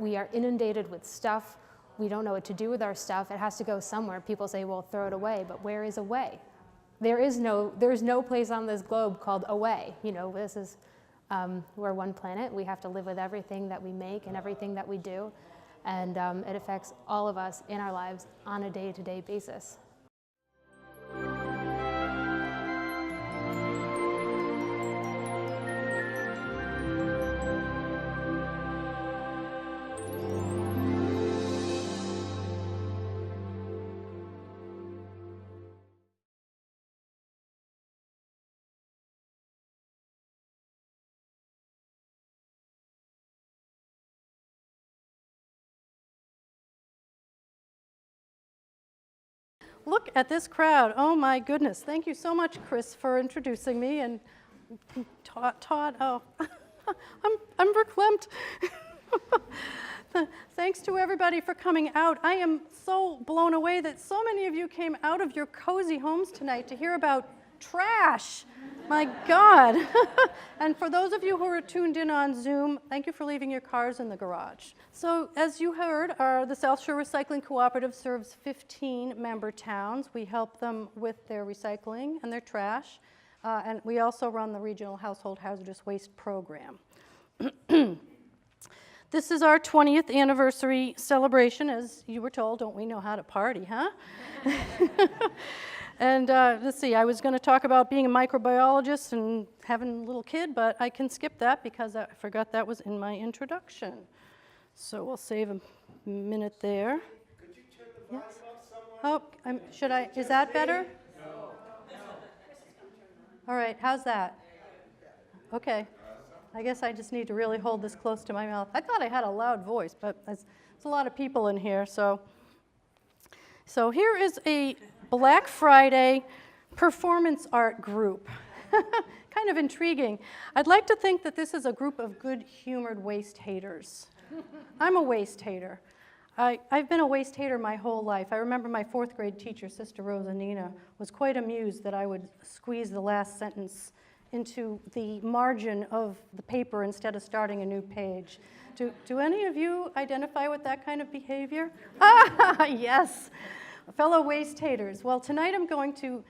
We are inundated with stuff. We don't know what to do with our stuff. It has to go somewhere. People say, well, throw it away, but where is away? There's no place on this globe called away. You know, this is, we're one planet. We have to live with everything that we make and everything that we do. And it affects all of us in our lives on a day-to-day basis. Look at this crowd. Oh my goodness. Thank you so much, Chris, for introducing me, and Todd, oh, I'm verklempt. Thanks to everybody for coming out. I am so blown away that so many of you came out of your cozy homes tonight to hear about trash. My God. And for those of you who are tuned in on Zoom, thank you for leaving your cars in the garage. So as you heard, the South Shore Recycling Cooperative serves 15 member towns. We help them with their recycling and their trash. And we also run the Regional Household Hazardous Waste Program. This is our 20th anniversary celebration. As you were told, don't we know how to party, huh? And let's see, I was going to talk about being a microbiologist and having a little kid, but I can skip that because I forgot that was in my introduction. So we'll save a minute there. Could you turn the volume up somewhat? Oh, should I? Is that better? No. All right, how's that? Okay. I guess I just need to really hold this close to my mouth. I thought I had a loud voice, but there's a lot of people in here. So here is a Black Friday performance art group. Kind of intriguing. I'd like to think that this is a group of good-humored waste haters. I'm a waste hater. I've been a waste hater my whole life. I remember my 4th grade teacher, Sister Rosanina, was quite amused that I would squeeze the last sentence into the margin of the paper instead of starting a new page. Do any of you identify with that kind of behavior? Ah, yes. Fellow waste haters. Well, tonight I'm going to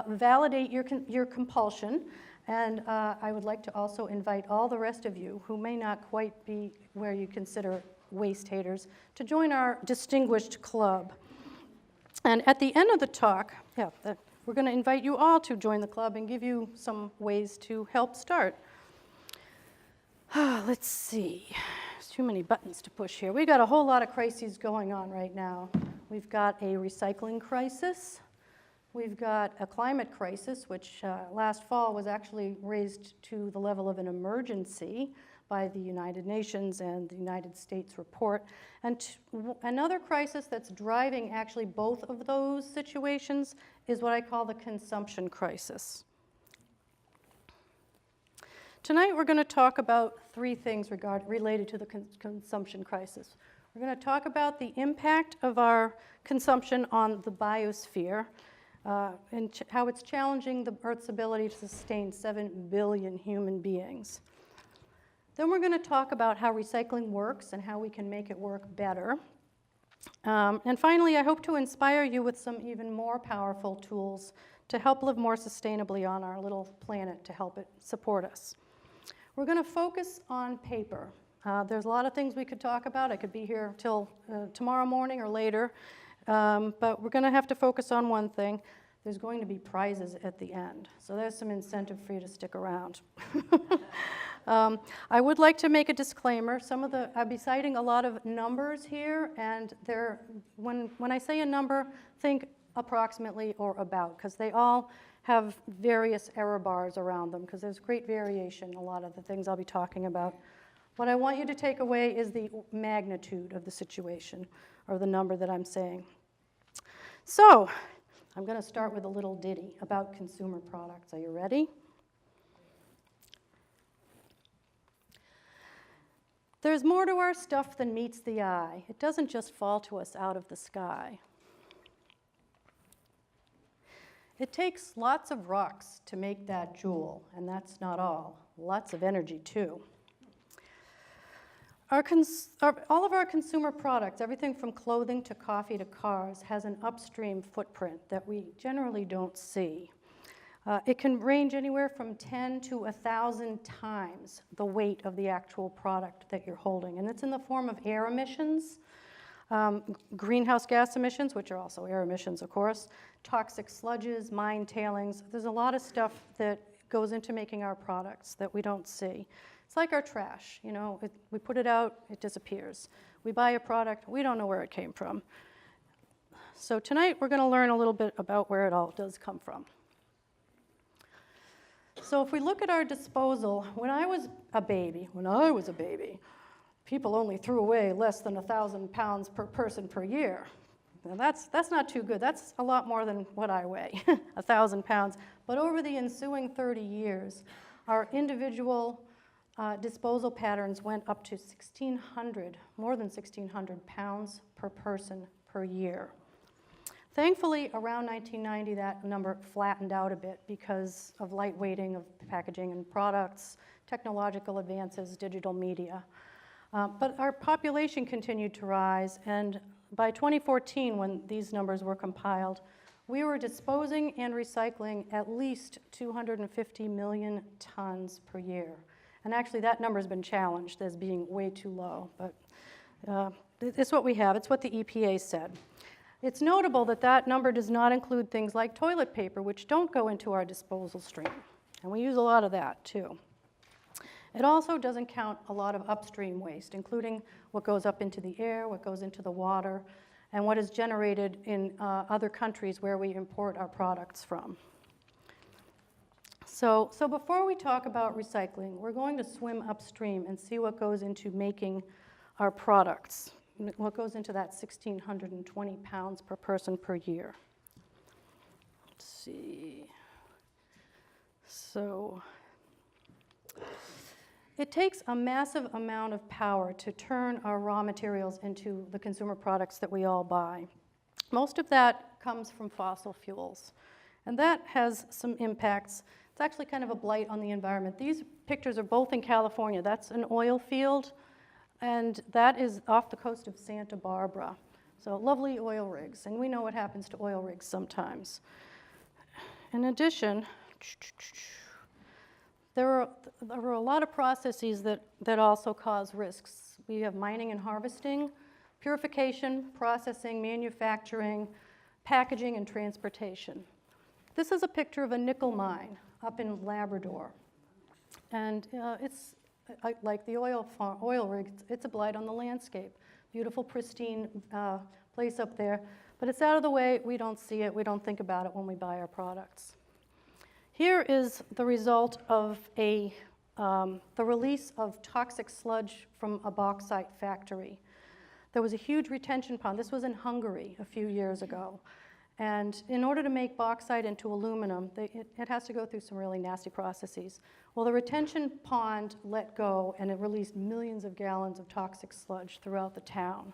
validate your compulsion, and I would like to also invite all the rest of you who may not quite be where you consider waste haters to join our distinguished club. And at the end of the talk, we're going to invite you all to join the club and give you some ways to help start. Let's see. There's too many buttons to push here. We've got a whole lot of crises going on right now. We've got a recycling crisis. We've got a climate crisis, which last fall was actually raised to the level of an emergency by the United Nations and the United States report. And another crisis that's driving actually both of those situations is what I call the consumption crisis. Tonight we're going to talk about 3 things related to the consumption crisis. We're going to talk about the impact of our consumption on the biosphere and how it's challenging the Earth's ability to sustain 7 billion human beings. Then we're going to talk about how recycling works and how we can make it work better. And finally, I hope to inspire you with some even more powerful tools to help live more sustainably on our little planet to help it support us. We're going to focus on paper. There's a lot of things we could talk about. I could be here till tomorrow morning or later, but we're going to have to focus on one thing. There's going to be prizes at the end, so there's some incentive for you to stick around. I would like to make a disclaimer. I'll be citing a lot of numbers here, and when I say a number, think approximately or about, because they all have various error bars around them, because there's great variation in a lot of the things I'll be talking about. What I want you to take away is the magnitude of the situation, or the number that I'm saying. So, I'm going to start with a little ditty about consumer products. Are you ready? There's more to our stuff than meets the eye. It doesn't just fall to us out of the sky. It takes lots of rocks to make that jewel, and that's not all. Lots of energy, too. all of our consumer products, everything from clothing to coffee to cars, has an upstream footprint that we generally don't see. It can range anywhere from 10 to 1,000 times the weight of the actual product that you're holding. And it's in the form of air emissions, greenhouse gas emissions, which are also air emissions, of course, toxic sludges, mine tailings. There's a lot of stuff that goes into making our products that we don't see. It's like our trash, you know, we put it out, it disappears. We buy a product, we don't know where it came from. So tonight we're going to learn a little bit about where it all does come from. So if we look at our disposal, when I was a baby, people only threw away less than 1,000 pounds per person per year. Now that's not too good. That's a lot more than what I weigh, 1,000 pounds. But over the ensuing 30 years, our individual disposal patterns went up to 1,600, more than 1,600 pounds per person per year. Thankfully, around 1990, that number flattened out a bit because of lightweighting of packaging and products, technological advances, digital media. But our population continued to rise, and by 2014, when these numbers were compiled, we were disposing and recycling at least 250 million tons per year. And actually, that number has been challenged as being way too low, but it's what we have. It's what the EPA said. It's notable that that number does not include things like toilet paper, which don't go into our disposal stream. And we use a lot of that, too. It also doesn't count a lot of upstream waste, including what goes up into the air, what goes into the water, and what is generated in other countries where we import our products from. So before we talk about recycling, we're going to swim upstream and see what goes into making our products, what goes into that 1,620 pounds per person per year. Let's see. So it takes a massive amount of power to turn our raw materials into the consumer products that we all buy. Most of that comes from fossil fuels, and that has some impacts. It's actually kind of a blight on the environment. These pictures are both in California. That's an oil field, and that is off the coast of Santa Barbara. So lovely oil rigs, and we know what happens to oil rigs sometimes. In addition, there are a lot of processes that also cause risks. We have mining and harvesting, purification, processing, manufacturing, packaging, and transportation. This is a picture of a nickel mine up in Labrador. And it's like the oil rig, it's a blight on the landscape. Beautiful, pristine place up there. But it's out of the way, we don't see it, we don't think about it when we buy our products. Here is the result of the release of toxic sludge from a bauxite factory. There was a huge retention pond. This was in Hungary a few years ago. And in order to make bauxite into aluminum, it has to go through some really nasty processes. Well, the retention pond let go, and it released millions of gallons of toxic sludge throughout the town.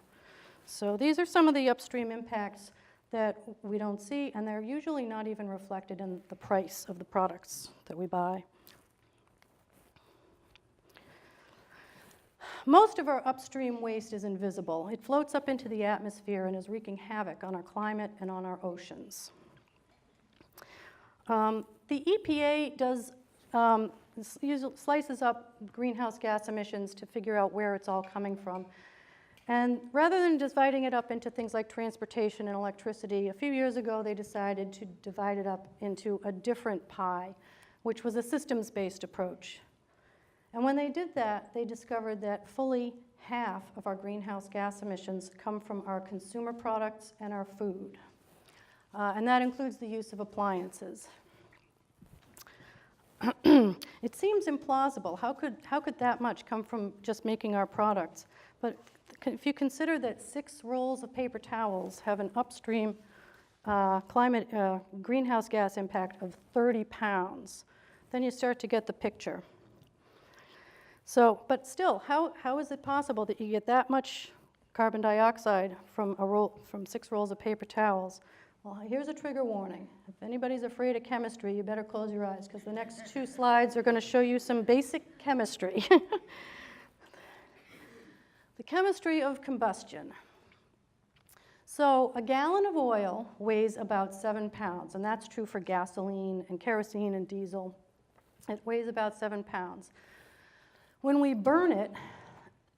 So these are some of the upstream impacts that we don't see, and they're usually not even reflected in the price of the products that we buy. Most of our upstream waste is invisible. It floats up into the atmosphere and is wreaking havoc on our climate and on our oceans. The EPA does slices up greenhouse gas emissions to figure out where it's all coming from. And rather than dividing it up into things like transportation and electricity, a few years ago they decided to divide it up into a different pie, which was a systems-based approach. And when they did that, they discovered that fully half of our greenhouse gas emissions come from our consumer products and our food. And that includes the use of appliances. It seems implausible. How could that much come from just making our products? But if you consider that 6 rolls of paper towels have an upstream greenhouse gas impact of 30 pounds, then you start to get the picture. So, but still, how is it possible that you get that much carbon dioxide from 6 rolls of paper towels? Well, here's a trigger warning. If anybody's afraid of chemistry, you better close your eyes, because the next 2 slides are going to show you some basic chemistry. The chemistry of combustion. So a gallon of oil weighs about 7 pounds, and that's true for gasoline and kerosene and diesel. It weighs about 7 pounds. When we burn it,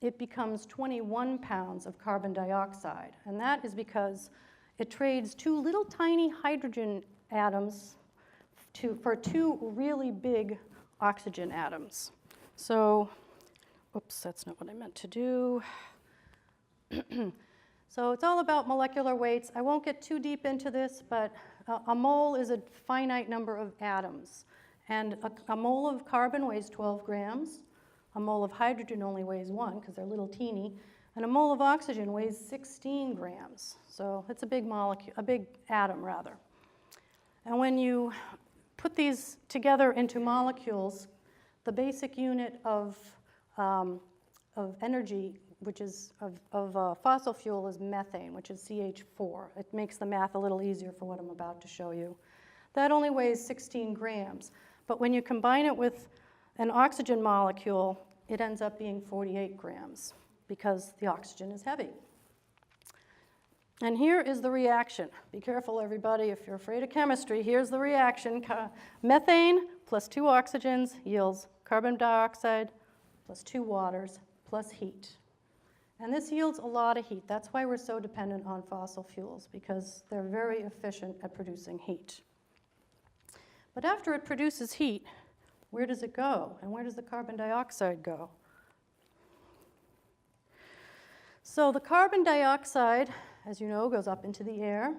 it becomes 21 pounds of carbon dioxide, and that is because it trades 2 little tiny hydrogen atoms for 2 really big oxygen atoms. So, oops, that's not what I meant to do. So it's all about molecular weights. I won't get too deep into this, but a mole is a finite number of atoms. And a mole of carbon weighs 12 grams. A mole of hydrogen only weighs 1 because they're little teeny. And a mole of oxygen weighs 16 grams. So it's a big molecule, a big atom rather. And when you put these together into molecules, the basic unit of energy, which is of fossil fuel, is methane, which is CH4. It makes the math a little easier for what I'm about to show you. That only weighs 16 grams. But when you combine it with an oxygen molecule, it ends up being 48 grams because the oxygen is heavy. And here is the reaction. Be careful, everybody, if you're afraid of chemistry. Here's the reaction. Methane plus 2 oxygens yields carbon dioxide plus 2 waters plus heat. And this yields a lot of heat. That's why we're so dependent on fossil fuels, because they're very efficient at producing heat. But after it produces heat, where does it go? And where does the carbon dioxide go? So the carbon dioxide, as you know, goes up into the air,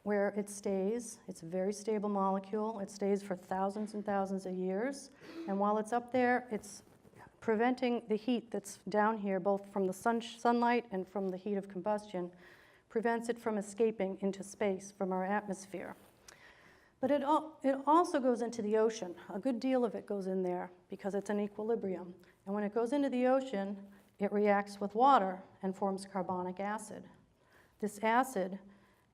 where it stays. It's a very stable molecule. It stays for thousands and thousands of years. And while it's up there, it's preventing the heat that's down here, both from the sunlight and from the heat of combustion, prevents it from escaping into space from our atmosphere. But it also goes into the ocean. A good deal of it goes in there because it's an equilibrium. And when it goes into the ocean, it reacts with water and forms carbonic acid. This acid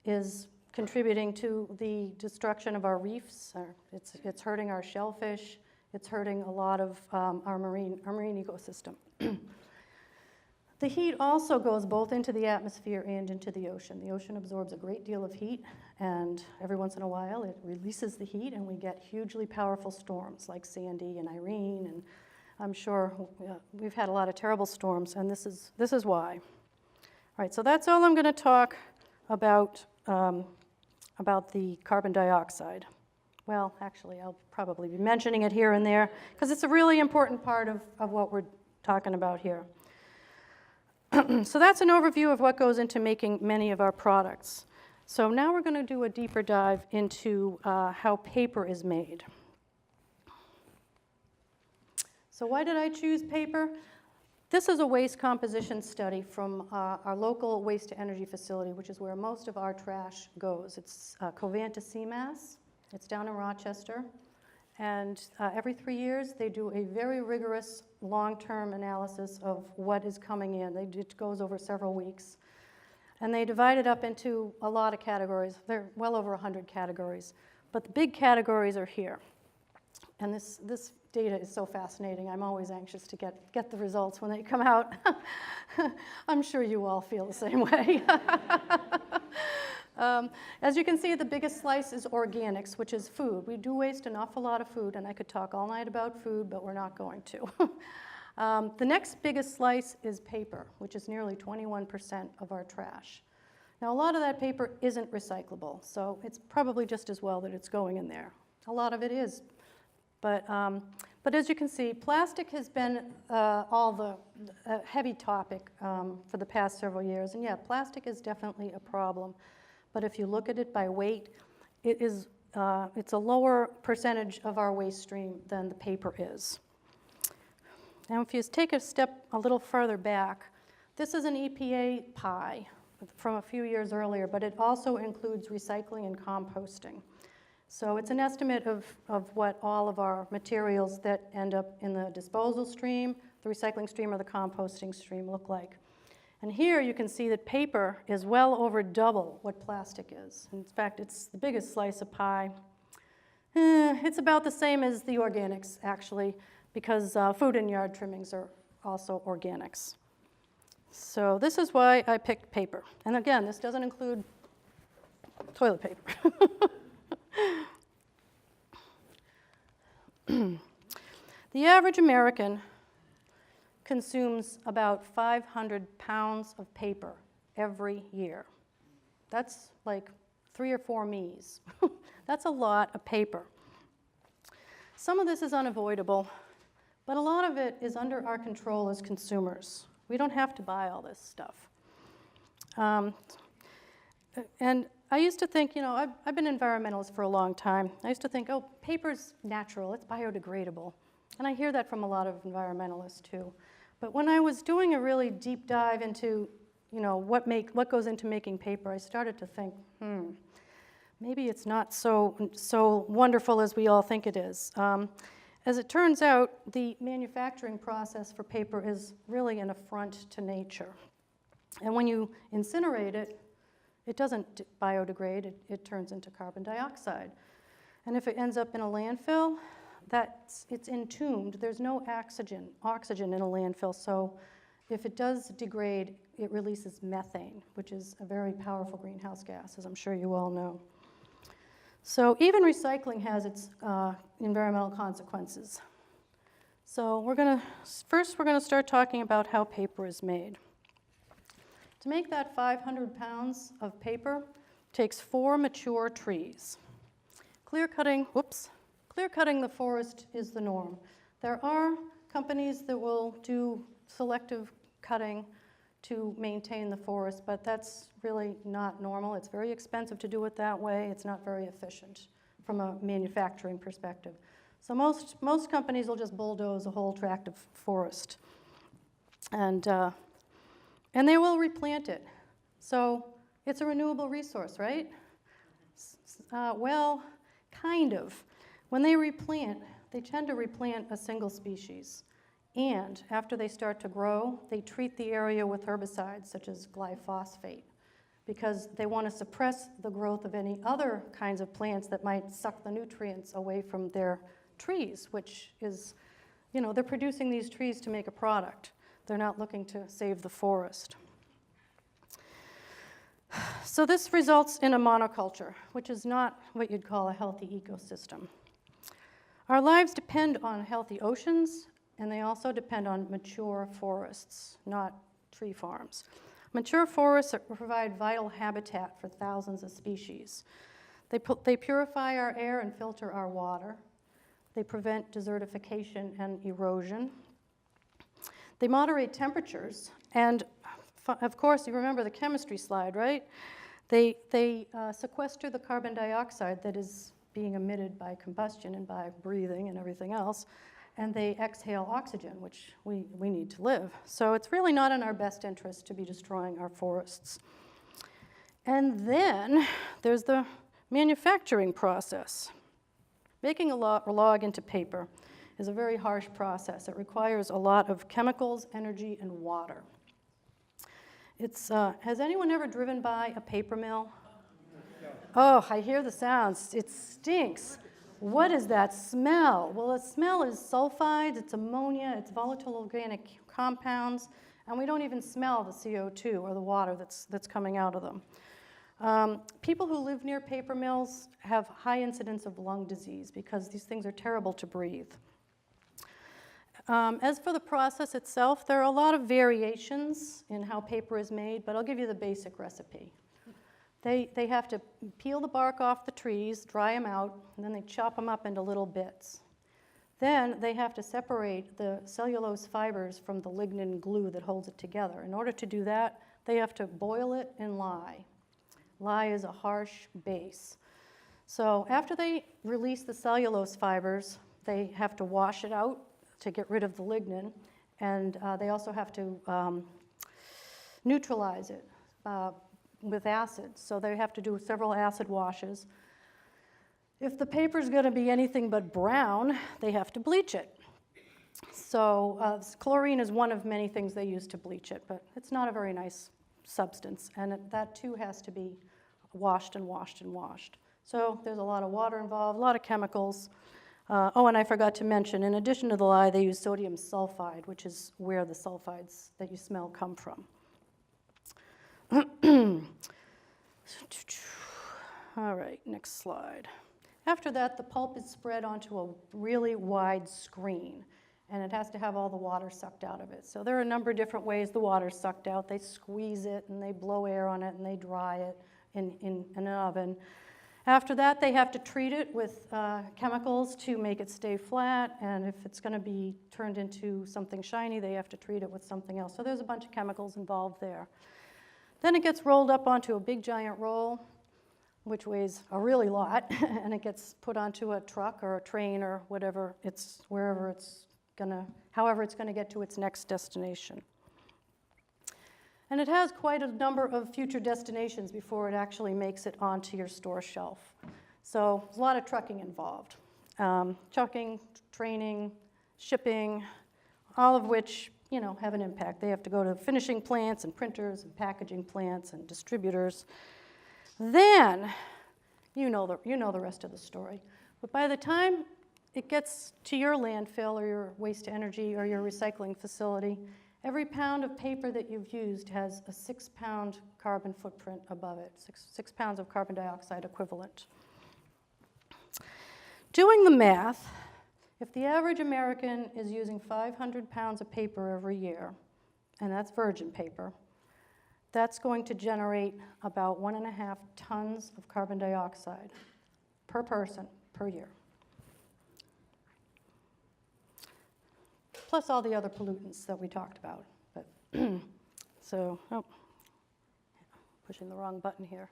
is contributing to the destruction of our reefs. It's hurting our shellfish. It's hurting a lot of our marine ecosystem. The heat also goes both into the atmosphere and into the ocean. The ocean absorbs a great deal of heat, and every once in a while it releases the heat, and we get hugely powerful storms like Sandy and Irene, and I'm sure we've had a lot of terrible storms, and this is why. All right, so that's all I'm going to talk about the carbon dioxide. Well, actually, I'll probably be mentioning it here and there because it's a really important part of what we're talking about here. So that's an overview of what goes into making many of our products. So now we're going to do a deeper dive into how paper is made. So why did I choose paper? This is a waste composition study from our local waste-to-energy facility, which is where most of our trash goes. It's Covanta CMAS. It's down in Rochester. And every 3 years, they do a very rigorous long-term analysis of what is coming in. It goes over several weeks. And they divide it up into a lot of categories. There are well over 100 categories. But the big categories are here. And this data is so fascinating. I'm always anxious to get the results when they come out. I'm sure you all feel the same way. As you can see, the biggest slice is organics, which is food. We do waste an awful lot of food, and I could talk all night about food, but we're not going to. The next biggest slice is paper, which is nearly 21% of our trash. Now, a lot of that paper isn't recyclable, so it's probably just as well that it's going in there. A lot of it is. But as you can see, plastic has been a heavy topic for the past several years. And yeah, plastic is definitely a problem. But if you look at it by weight, it's a lower percentage of our waste stream than the paper is. Now, if you take a step a little further back, this is an EPA pie from a few years earlier, but it also includes recycling and composting. So it's an estimate of what all of our materials that end up in the disposal stream, the recycling stream, or the composting stream look like. And here you can see that paper is well over double what plastic is. In fact, it's the biggest slice of pie. It's about the same as the organics, actually, because food and yard trimmings are also organics. So this is why I picked paper. And again, this doesn't include toilet paper. The average American consumes about 500 pounds of paper every year. That's like 3 or 4 me's. That's a lot of paper. Some of this is unavoidable, but a lot of it is under our control as consumers. We don't have to buy all this stuff. And I used to think, I've been an environmentalist for a long time. I used to think, oh, paper's natural, it's biodegradable. And I hear that from a lot of environmentalists too. But when I was doing a really deep dive into, what goes into making paper, I started to think, maybe it's not so wonderful as we all think it is. As it turns out, the manufacturing process for paper is really an affront to nature. And when you incinerate it, it doesn't biodegrade, it turns into carbon dioxide. And if it ends up in a landfill, it's entombed. There's no oxygen in a landfill, so if it does degrade, it releases methane, which is a very powerful greenhouse gas, as I'm sure you all know. So even recycling has its environmental consequences. So first we're going to start talking about how paper is made. To make that 500 pounds of paper takes 4 mature trees. Clear cutting the forest is the norm. There are companies that will do selective cutting to maintain the forest, but that's really not normal. It's very expensive to do it that way. It's not very efficient from a manufacturing perspective. So most companies will just bulldoze a whole tract of forest, and they will replant it. So it's a renewable resource, right? Well, kind of. When they replant, they tend to replant a single species. And after they start to grow, they treat the area with herbicides such as glyphosate because they want to suppress the growth of any other kinds of plants that might suck the nutrients away from their trees, which is, they're producing these trees to make a product. They're not looking to save the forest. So this results in a monoculture, which is not what you'd call a healthy ecosystem. Our lives depend on healthy oceans, and they also depend on mature forests, not tree farms. Mature forests provide vital habitat for thousands of species. They purify our air and filter our water. They prevent desertification and erosion. They moderate temperatures, and of course, you remember the chemistry slide, right? They sequester the carbon dioxide that is being emitted by combustion and by breathing and everything else, and they exhale oxygen, which we need to live. So it's really not in our best interest to be destroying our forests. And then there's the manufacturing process. Making a log into paper is a very harsh process. It requires a lot of chemicals, energy, and water. Has anyone ever driven by a paper mill? Oh, I hear the sounds. It stinks. What is that smell? Well, the smell is sulfides, it's ammonia, it's volatile organic compounds, and we don't even smell the CO2 or the water that's coming out of them. People who live near paper mills have high incidence of lung disease because these things are terrible to breathe. As for the process itself, there are a lot of variations in how paper is made, but I'll give you the basic recipe. They have to peel the bark off the trees, dry them out, and then they chop them up into little bits. Then they have to separate the cellulose fibers from the lignin glue that holds it together. In order to do that, they have to boil it in lye. Lye is a harsh base. So after they release the cellulose fibers, they have to wash it out to get rid of the lignin, and they also have to neutralize it with acid. So they have to do several acid washes. If the paper is going to be anything but brown, they have to bleach it. So chlorine is one of many things they use to bleach it, but it's not a very nice substance, and that too has to be washed and washed and washed. So there's a lot of water involved, a lot of chemicals. And I forgot to mention, in addition to the lye, they use sodium sulfide, which is where the sulfides that you smell come from. Next slide. After that, the pulp is spread onto a really wide screen, and it has to have all the water sucked out of it. So there are a number of different ways the water's sucked out. They squeeze it, and they blow air on it, and they dry it in an oven. After that, they have to treat it with chemicals to make it stay flat, and if it's going to be turned into something shiny, they have to treat it with something else. So there's a bunch of chemicals involved there. Then it gets rolled up onto a big giant roll, which weighs a really lot, and it gets put onto a truck or a train or whatever however it's gonna get to its next destination. And it has quite a number of future destinations before it actually makes it onto your store shelf. So there's a lot of trucking involved. Trucking, training, shipping, all of which have an impact. They have to go to finishing plants and printers and packaging plants and distributors. Then, you know the rest of the story. But by the time it gets to your landfill or your waste to energy or your recycling facility, every pound of paper that you've used has a 6-pound carbon footprint above it, 6 pounds of carbon dioxide equivalent. Doing the math, if the average American is using 500 pounds of paper every year, and that's virgin paper, that's going to generate about 1.5 tons of carbon dioxide per person per year. Plus all the other pollutants that we talked about. But pushing the wrong button here.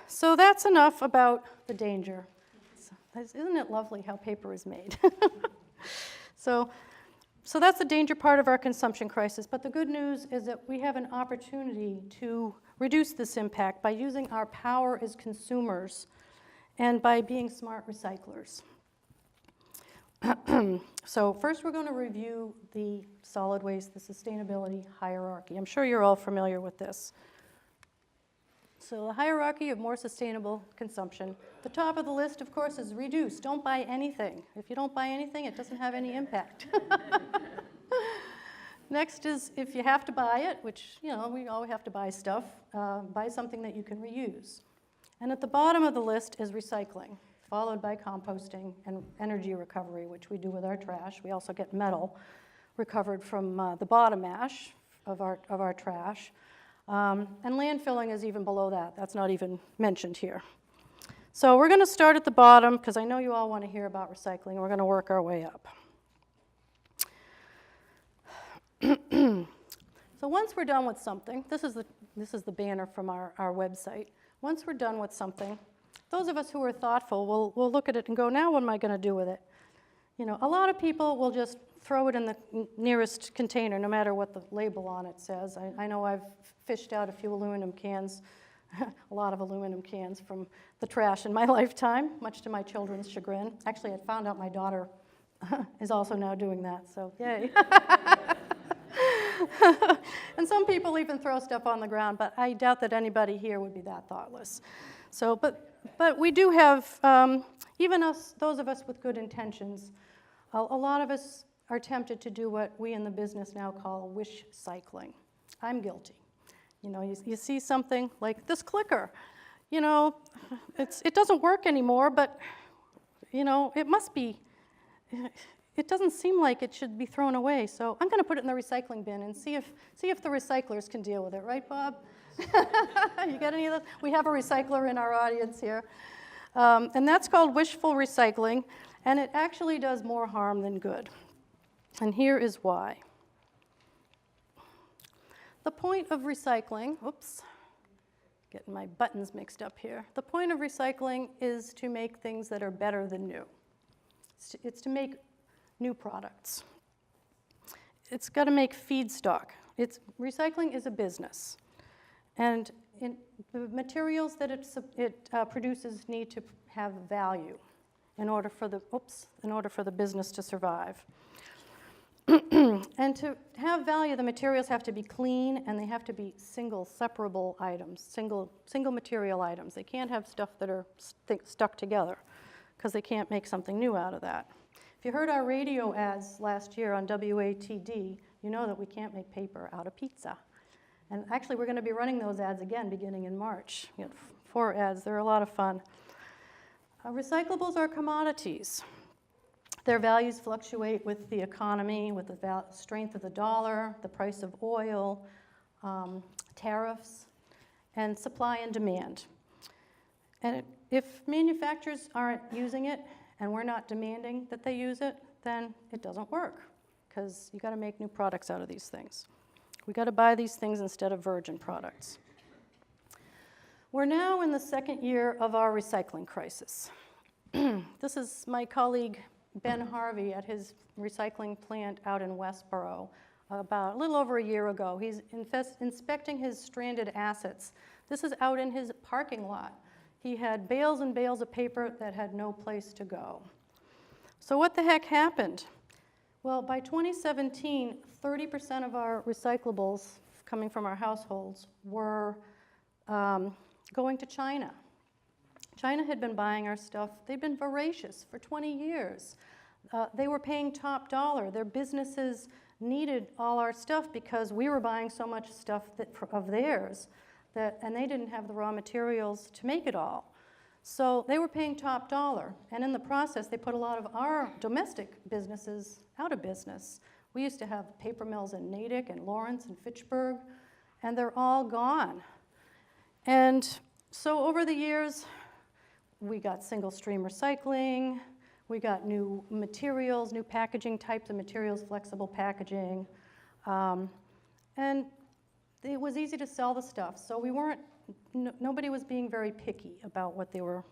So that's enough about the danger. Isn't it lovely how paper is made? So that's the danger part of our consumption crisis. But the good news is that we have an opportunity to reduce this impact by using our power as consumers and by being smart recyclers. So first we're going to review the solid waste, the sustainability hierarchy. I'm sure you're all familiar with this. So the hierarchy of more sustainable consumption. The top of the list, of course, is reduce. Don't buy anything. If you don't buy anything, it doesn't have any impact. Next is if you have to buy it, which, we always have to buy stuff, buy something that you can reuse. And at the bottom of the list is recycling, followed by composting and energy recovery, which we do with our trash. We also get metal recovered from the bottom ash of our trash. And landfilling is even below that. That's not even mentioned here. So we're going to start at the bottom, because I know you all want to hear about recycling. We're going to work our way up. So once we're done with something, this is the banner from our website. Once we're done with something, those of us who are thoughtful will look at it and go, now what am I going to do with it? A lot of people will just throw it in the nearest container, no matter what the label on it says. I know I've fished out a few aluminum cans, a lot of aluminum cans from the trash in my lifetime, much to my children's chagrin. Actually, I found out my daughter is also now doing that, so yay. And some people even throw stuff on the ground, but I doubt that anybody here would be that thoughtless. So, but we do have, even those of us with good intentions, a lot of us are tempted to do what we in the business now call wish cycling. I'm guilty. You see something like this clicker. It doesn't work anymore, but it must be. It doesn't seem like it should be thrown away, so I'm going to put it in the recycling bin and see if the recyclers can deal with it, right, Bob? You got any of those? We have a recycler in our audience here. And that's called wishful recycling, and it actually does more harm than good. And here is why. The point of recycling, getting my buttons mixed up here. The point of recycling is to make things that are better than new. It's to make new products. It's got to make feedstock. Recycling is a business. And the materials that it produces need to have value in order for the business to survive. And to have value, the materials have to be clean, and they have to be single, separable items, single material items. They can't have stuff that are stuck together, because they can't make something new out of that. If you heard our radio ads last year on WATD, you know that we can't make paper out of pizza. And actually, we're going to be running those ads again beginning in March. We have 4 ads. They're a lot of fun. Recyclables are commodities. Their values fluctuate with the economy, with the strength of the dollar, the price of oil, tariffs, and supply and demand. And if manufacturers aren't using it and we're not demanding that they use it, then it doesn't work, because you got to make new products out of these things. We got to buy these things instead of virgin products. We're now in the 2nd year of our recycling crisis. This is my colleague Ben Harvey at his recycling plant out in Westboro about a little over a year ago. He's inspecting his stranded assets. This is out in his parking lot. He had bales and bales of paper that had no place to go. So what the heck happened? Well, by 2017, 30% of our recyclables coming from our households were going to China. China had been buying our stuff. They'd been voracious for 20 years. They were paying top dollar. Their businesses needed all our stuff because we were buying so much stuff of theirs, and they didn't have the raw materials to make it all. So they were paying top dollar, and in the process, they put a lot of our domestic businesses out of business. We used to have paper mills in Natick and Lawrence and Fitchburg, and they're all gone. And so over the years, we got single stream recycling, we got new materials, new packaging types of materials, flexible packaging, and it was easy to sell the stuff. So we weren't, nobody was being very picky about what they were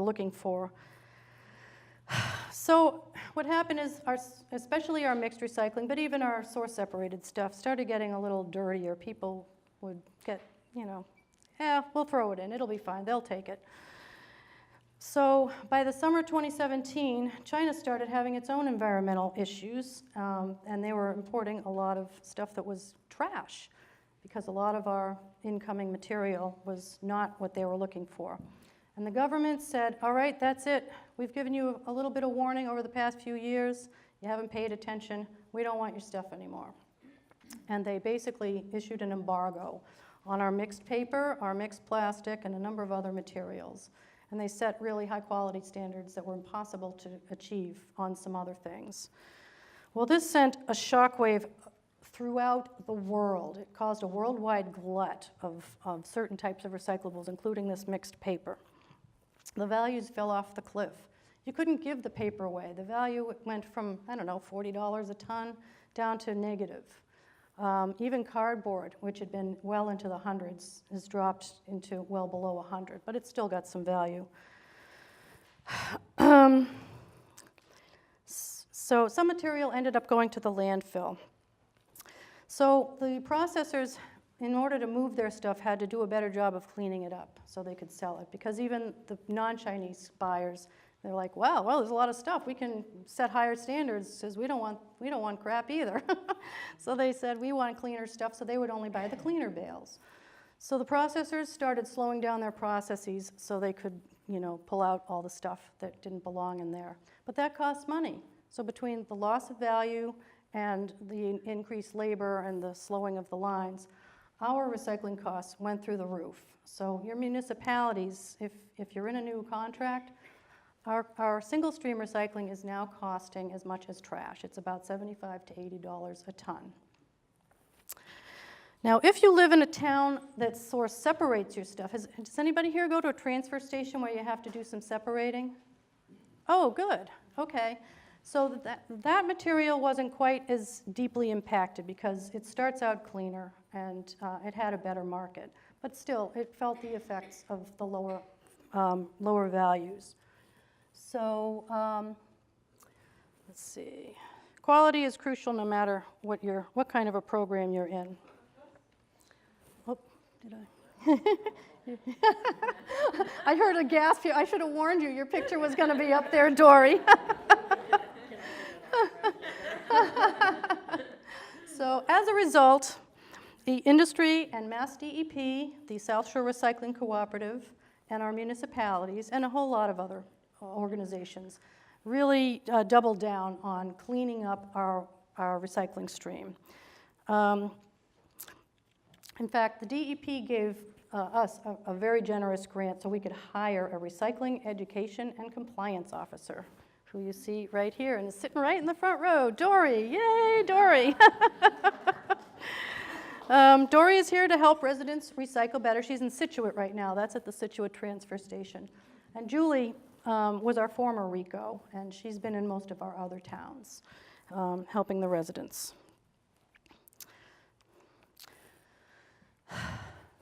looking for. So what happened is, especially our mixed recycling, but even our source separated stuff started getting a little dirtier. People would get, we'll throw it in, it'll be fine, they'll take it. So by the summer 2017, China started having its own environmental issues, and they were importing a lot of stuff that was trash, because a lot of our incoming material was not what they were looking for. And the government said, all right, that's it. We've given you a little bit of warning over the past few years. You haven't paid attention. We don't want your stuff anymore. And they basically issued an embargo on our mixed paper, our mixed plastic, and a number of other materials. And they set really high quality standards that were impossible to achieve on some other things. Well, this sent a shockwave throughout the world. It caused a worldwide glut of certain types of recyclables, including this mixed paper. The values fell off the cliff. You couldn't give the paper away. The value went from, $40 a ton down to negative. Even cardboard, which had been well into the hundreds, has dropped into well below 100, but it's still got some value. So some material ended up going to the landfill. So the processors, in order to move their stuff, had to do a better job of cleaning it up so they could sell it, because even the non-Chinese buyers, they're like, well, there's a lot of stuff. We can set higher standards, because we don't want crap either. So they said, we want cleaner stuff, so they would only buy the cleaner bales. So the processors started slowing down their processes so they could, pull out all the stuff that didn't belong in there. But that costs money. So between the loss of value and the increased labor and the slowing of the lines, our recycling costs went through the roof. So your municipalities, if you're in a new contract, our single stream recycling is now costing as much as trash. It's about $75 to $80 a ton. Now, if you live in a town that source separates your stuff, does anybody here go to a transfer station where you have to do some separating? Oh, good, okay. So that material wasn't quite as deeply impacted because it starts out cleaner and it had a better market. But still, it felt the effects of the lower values. So let's see. Quality is crucial no matter what kind of a program you're in. Oh, did I? I heard a gasp here. I should have warned you. Your picture was going to be up there, Dory. So as a result, the industry and Mass DEP, the South Shore Recycling Cooperative, and our municipalities, and a whole lot of other organizations, really doubled down on cleaning up our recycling stream. In fact, the DEP gave us a very generous grant so we could hire a recycling education and compliance officer, who you see right here and is sitting right in the front row, Dory. Yay, Dory. Dory is here to help residents recycle better. She's in Scituate right now. That's at the Scituate transfer station. And Julie was our former RICO, and she's been in most of our other towns helping the residents.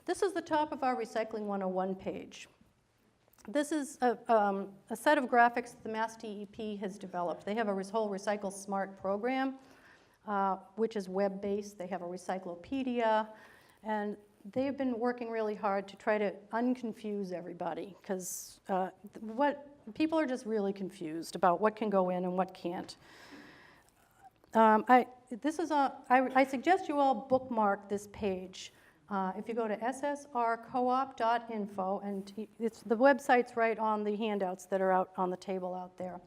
This is the top of our Recycling 101 page. This is a set of graphics the Mass DEP has developed. They have a whole Recycle Smart program, which is web-based. They have a Recyclopedia, and they've been working really hard to try to unconfuse everybody, because people are just really confused about what can go in and what can't. I suggest you all bookmark this page. If you go to ssrcoop.info, and the website's right on the handouts that are out on the table out there.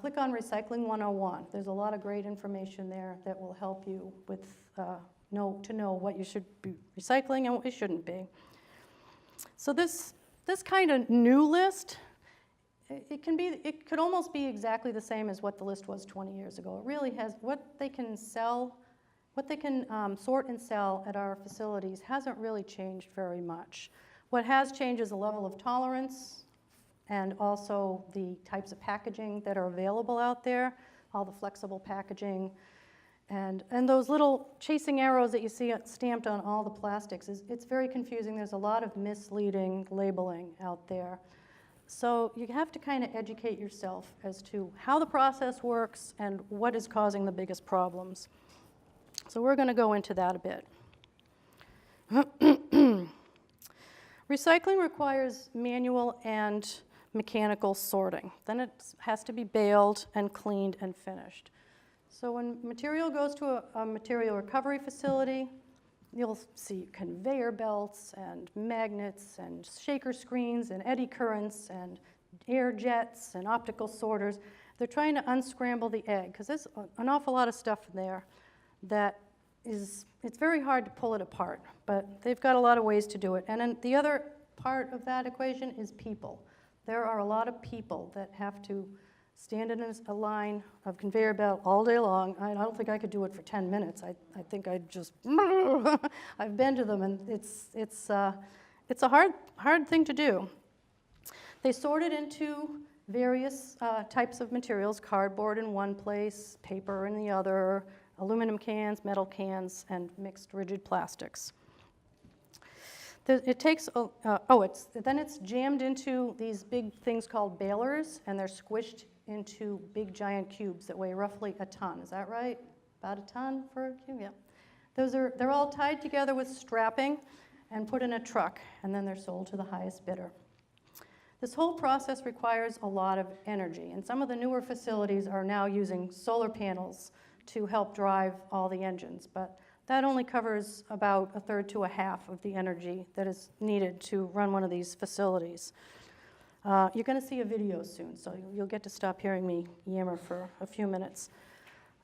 Click on Recycling 101. There's a lot of great information there that will help you with to know what you should be recycling and what you shouldn't be. So this kind of new list, it could almost be exactly the same as what the list was 20 years ago. It really has what they can sell. What they can sort and sell at our facilities hasn't really changed very much. What has changed is the level of tolerance and also the types of packaging that are available out there, all the flexible packaging. And those little chasing arrows that you see stamped on all the plastics, it's very confusing. There's a lot of misleading labeling out there. So you have to kind of educate yourself as to how the process works and what is causing the biggest problems. So we're going to go into that a bit. Recycling requires manual and mechanical sorting. Then it has to be baled and cleaned and finished. So when material goes to a material recovery facility, you'll see conveyor belts and magnets and shaker screens and eddy currents and air jets and optical sorters. They're trying to unscramble the egg, because there's an awful lot of stuff in there that it's very hard to pull it apart, but they've got a lot of ways to do it. And then the other part of that equation is people. There are a lot of people that have to stand in a line of conveyor belt all day long. I don't think I could do it for 10 minutes. I think I'd just, I've been to them, and it's a hard thing to do. They sort it into various types of materials, cardboard in one place, paper in the other, aluminum cans, metal cans, and mixed rigid plastics. It takes, then it's jammed into these big things called balers, and they're squished into big giant cubes that weigh roughly a ton. Is that right? About a ton for a cube? Yeah. They're all tied together with strapping and put in a truck, and then they're sold to the highest bidder. This whole process requires a lot of energy, and some of the newer facilities are now using solar panels to help drive all the engines, but that only covers about a third to a half of the energy that is needed to run one of these facilities. You're going to see a video soon, so you'll get to stop hearing me yammer for a few minutes.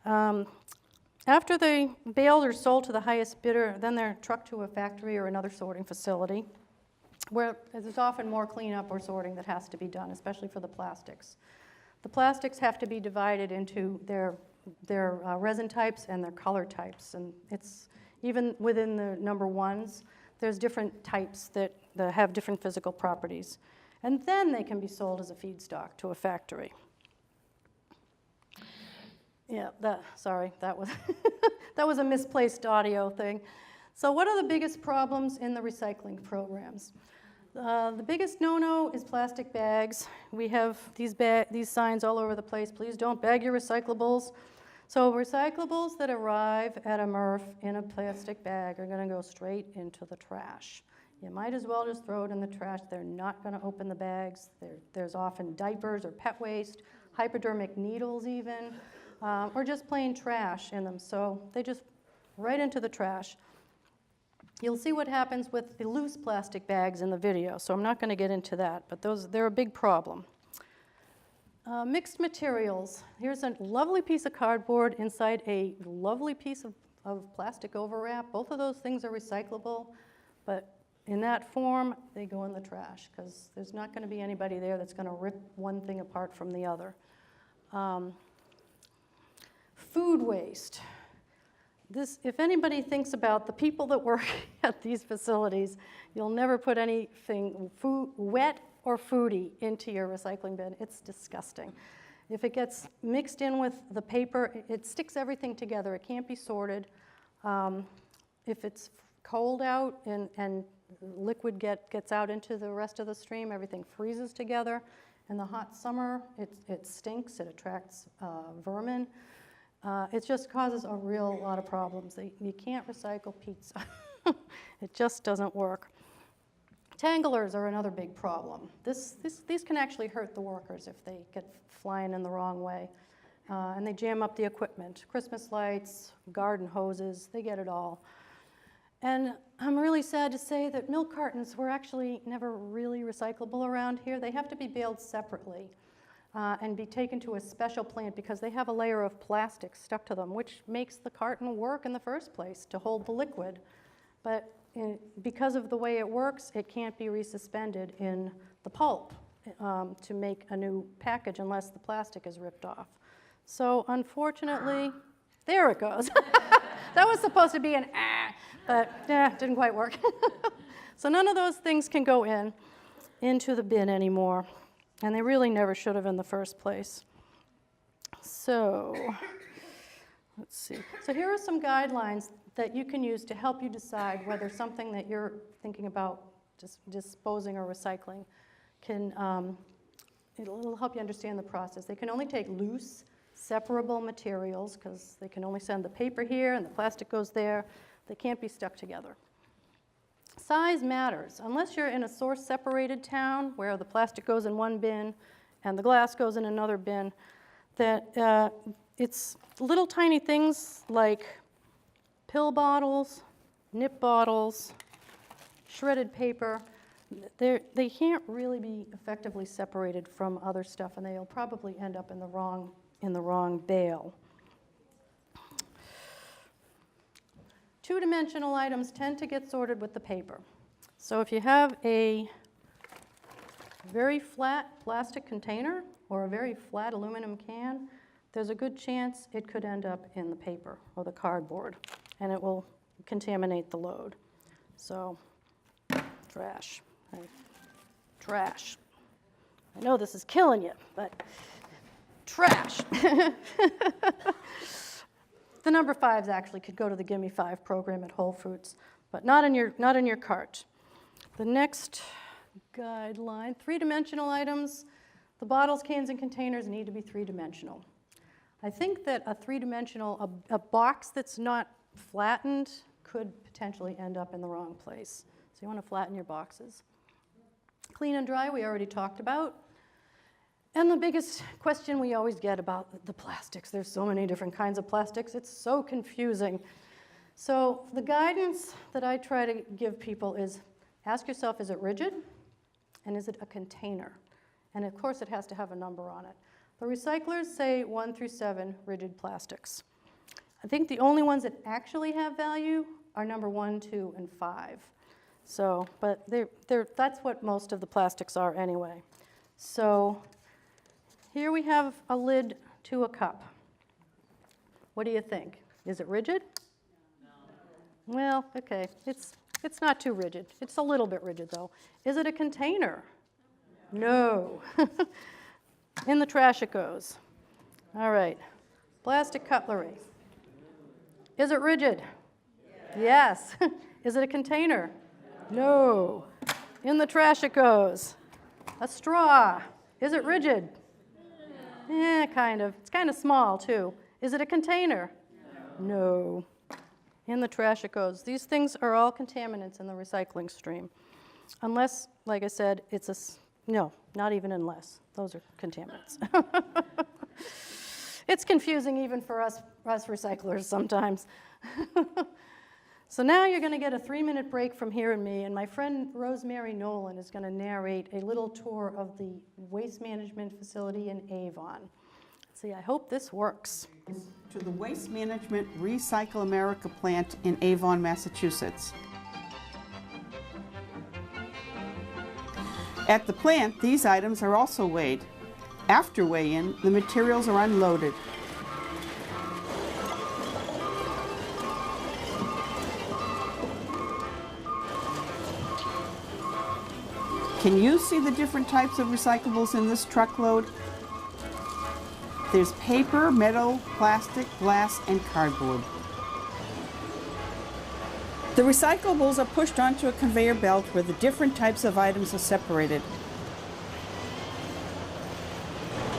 After they baled or sold to the highest bidder, then they're trucked to a factory or another sorting facility, where there's often more cleanup or sorting that has to be done, especially for the plastics. The plastics have to be divided into their resin types and their color types, and it's even within the number ones, there's different types that have different physical properties, and then they can be sold as a feedstock to a factory. Yeah, sorry, that was that was a misplaced audio thing. So what are the biggest problems in the recycling programs? The biggest no-no is plastic bags. We have these signs all over the place. Please don't bag your recyclables. So recyclables that arrive at a MRF in a plastic bag are going to go straight into the trash. You might as well just throw it in the trash. They're not going to open the bags. There's often diapers or pet waste, hypodermic needles even, or just plain trash in them. So they just right into the trash. You'll see what happens with the loose plastic bags in the video, so I'm not going to get into that, but they're a big problem. Mixed materials. Here's a lovely piece of cardboard inside a lovely piece of of plastic overwrap. Both of those things are recyclable, but in that form, they go in the trash because there's not going to be anybody there that's going to rip one thing apart from the other. Food waste. If anybody thinks about the people that work at these facilities, you'll never put anything wet or foody into your recycling bin. It's disgusting. If it gets mixed in with the paper, it sticks everything together. It can't be sorted. If it's cold out and liquid gets out into the rest of the stream, everything freezes together. In the hot summer, it stinks. It attracts vermin. It just causes a real lot of problems. You can't recycle pizza. It just doesn't work. Tanglers are another big problem. These can actually hurt the workers if they get flying in the wrong way. And they jam up the equipment. Christmas lights, garden hoses, they get it all. And I'm really sad to say that milk cartons were actually never really recyclable around here. They have to be baled separately and be taken to a special plant because they have a layer of plastic stuck to them, which makes the carton work in the first place to hold the liquid. But because of the way it works, it can't be resuspended in the pulp to make a new package unless the plastic is ripped off. So unfortunately, there it goes. That was supposed to be an but didn't quite work. So none of those things can go into the bin anymore, and they really never should have in the first place. So let's see. So here are some guidelines that you can use to help you decide whether something that you're thinking about disposing or recycling it'll help you understand the process. They can only take loose, separable materials because they can only send the paper here and the plastic goes there. They can't be stuck together. Size matters. Unless you're in a source-separated town where the plastic goes in one bin and the glass goes in another bin, that it's little tiny things like pill bottles, nip bottles, shredded paper. They can't really be effectively separated from other stuff, and they'll probably end up in the wrong bale. Two-dimensional items tend to get sorted with the paper. So if you have a very flat plastic container or a very flat aluminum can, there's a good chance it could end up in the paper or the cardboard, and it will contaminate the load. So, trash. Trash. I know this is killing you, but trash. The number 5s actually could go to the Gimme 5 program at Whole Foods, but not in your cart. The next guideline, 3-dimensional items. The bottles, cans, and containers need to be 3-dimensional. I think that a box that's not flattened could potentially end up in the wrong place. So you want to flatten your boxes. Clean and dry, we already talked about. And the biggest question we always get about the plastics, there's so many different kinds of plastics, it's so confusing. So the guidance that I try to give people is ask yourself, is it rigid? And is it a container? And of course it has to have a number on it. The recyclers say 1 through 7 rigid plastics. I think the only ones that actually have value are number 1, 2, and 5. So, but that's what most of the plastics are anyway. So here we have a lid to a cup. What do you think? Is it rigid? No. Well, okay, it's not too rigid. It's a little bit rigid though. Is it a container? No. In the trash it goes. All right. Plastic cutlery. Is it rigid? Yes. Is it a container? No. In the trash it goes. A straw. Is it rigid? Kind of. It's kind of small too. Is it a container? No. In the trash it goes. These things are all contaminants in the recycling stream. Unless, like I said, no, not even unless. Those are contaminants. It's confusing even for us recyclers sometimes. So now you're going to get a 3-minute break from hearing me, and my friend Rosemary Nolan is going to narrate a little tour of the waste management facility in Avon. See, I hope this works. to the Waste Management Recycle America plant in Avon, Massachusetts. At the plant, these items are also weighed. After weigh-in, the materials are unloaded. Can you see the different types of recyclables in this truckload? There's paper, metal, plastic, glass, and cardboard. The recyclables are pushed onto a conveyor belt where the different types of items are separated.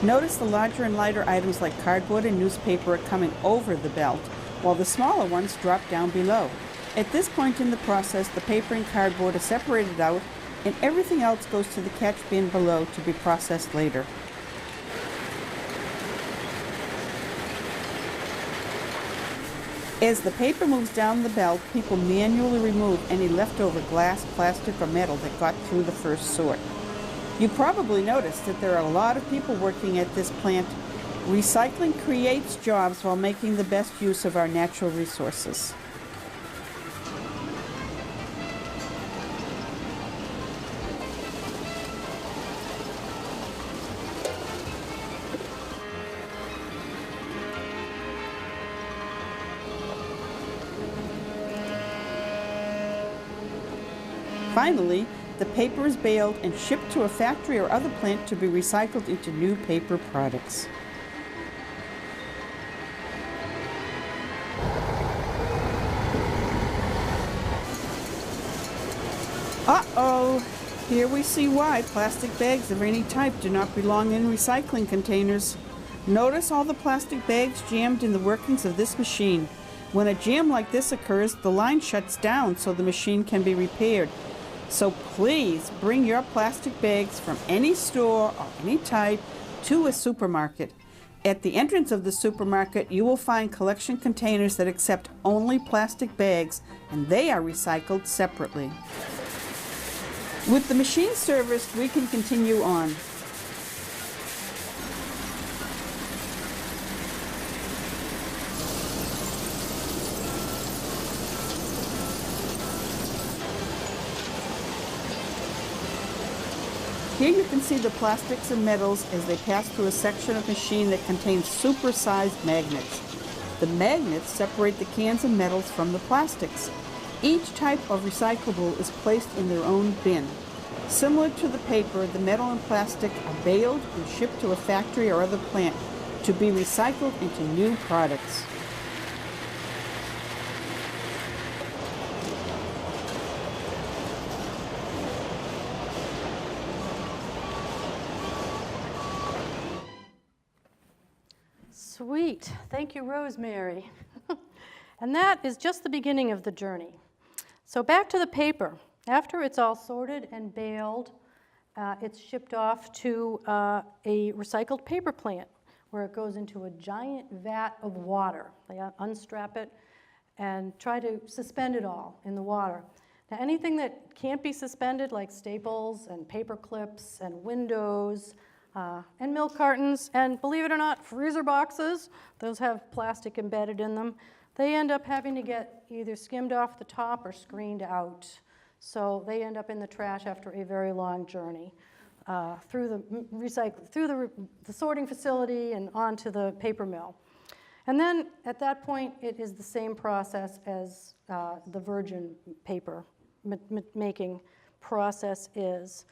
Notice the larger and lighter items like cardboard and newspaper are coming over the belt, while the smaller ones drop down below. At this point in the process, the paper and cardboard are separated out, and everything else goes to the catch bin below to be processed later. As the paper moves down the belt, people manually remove any leftover glass, plastic, or metal that got through the first sort. You probably noticed that there are a lot of people working at this plant. Recycling creates jobs while making the best use of our natural resources. Finally, the paper is baled and shipped to a factory or other plant to be recycled into new paper products. Uh-oh! Here we see why plastic bags of any type do not belong in recycling containers. Notice all the plastic bags jammed in the workings of this machine. When a jam like this occurs, the line shuts down so the machine can be repaired. So please bring your plastic bags from any store or any type to a supermarket. At the entrance of the supermarket, you will find collection containers that accept only plastic bags, and they are recycled separately. With the machine serviced, we can continue on. Here you can see the plastics and metals as they pass through a section of machine that contains super-sized magnets. The magnets separate the cans and metals from the plastics. Each type of recyclable is placed in their own bin. Similar to the paper, the metal and plastic are baled and shipped to a factory or other plant to be recycled into new products. Sweet. Thank you, Rosemary. And that is just the beginning of the journey. So back to the paper. After it's all sorted and baled, it's shipped off to a recycled paper plant where it goes into a giant vat of water. They unstrap it and try to suspend it all in the water. Now, anything that can't be suspended, like staples and paper clips and windows, and milk cartons, and believe it or not, freezer boxes, those have plastic embedded in them. They end up having to get either skimmed off the top or screened out. So they end up in the trash after a very long journey through the sorting facility and onto the paper mill. And then at that point, it is the same process as the virgin paper making process is.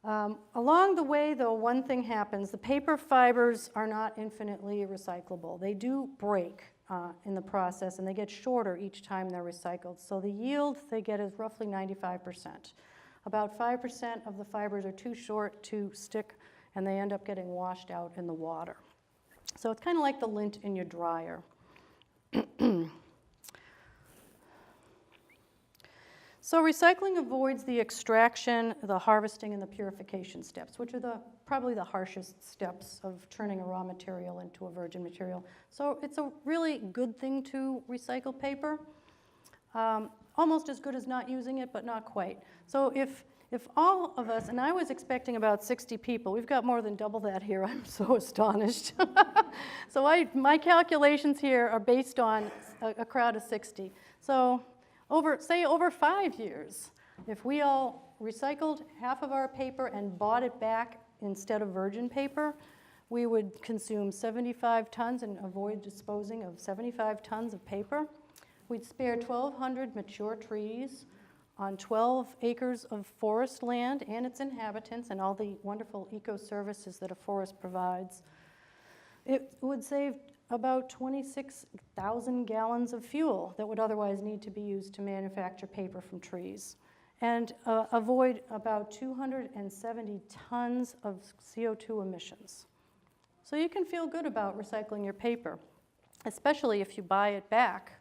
Along the way, though, one thing happens. The paper fibers are not infinitely recyclable. They do break in the process, and they get shorter each time they're recycled. So the yield they get is roughly 95%. About 5% of the fibers are too short to stick, and they end up getting washed out in the water. So it's kind of like the lint in your dryer. So recycling avoids the extraction, the harvesting, and the purification steps, which are probably the harshest steps of turning a raw material into a virgin material. So it's a really good thing to recycle paper. almost as good as not using it, but not quite. So if all of us, and I was expecting about 60 people, we've got more than double that here. I'm so astonished. So my calculations here are based on a crowd of 60. So over 5 years, if we all recycled half of our paper and bought it back instead of virgin paper, we would consume 75 tons and avoid disposing of 75 tons of paper. We'd spare 1,200 mature trees on 12 acres of forest land and its inhabitants and all the wonderful eco-services that a forest provides. It would save about 26,000 gallons of fuel that would otherwise need to be used to manufacture paper from trees, and avoid about 270 tons of CO2 emissions. So you can feel good about recycling your paper, especially if you buy it back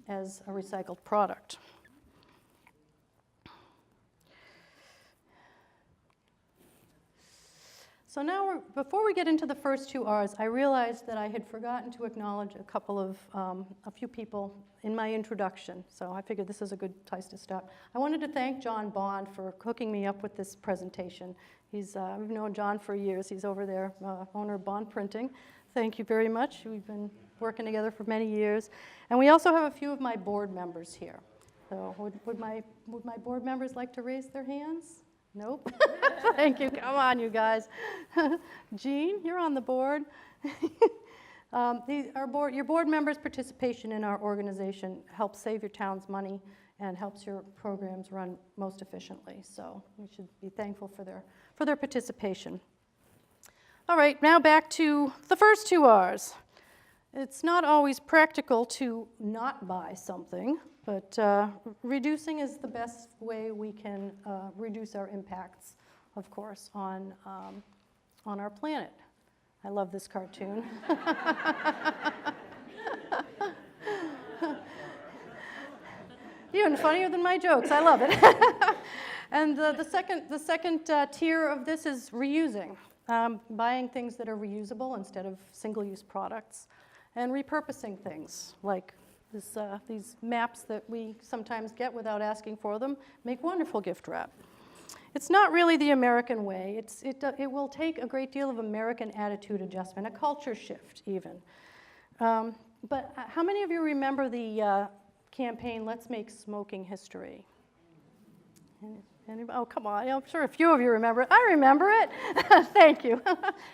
as a recycled product. So now, before we get into the first two R's, I realized that I had forgotten to acknowledge a few people in my introduction. So I figured this is a good place to start. I wanted to thank John Bond for hooking me up with this presentation. We've known John for years. He's over there, owner of Bond Printing. Thank you very much. We've been working together for many years. And we also have a few of my board members here. So would my board members like to raise their hands? Nope. Thank you. Come on, you guys. Jean, you're on the board. Your board members' participation in our organization helps save your town's money and helps your programs run most efficiently. So we should be thankful for their participation. All right, now back to the first two R's. It's not always practical to not buy something, but reducing is the best way we can reduce our impacts, of course, on our planet. I love this cartoon. Even funnier than my jokes. I love it. And the second tier of this is reusing, buying things that are reusable instead of single-use products, and repurposing things like these maps that we sometimes get without asking for them make wonderful gift wrap. It's not really the American way. It will take a great deal of American attitude adjustment, a culture shift even. But how many of you remember the campaign, Let's Make Smoking History? Anybody? Oh, come on. I'm sure a few of you remember it. I remember it. Thank you.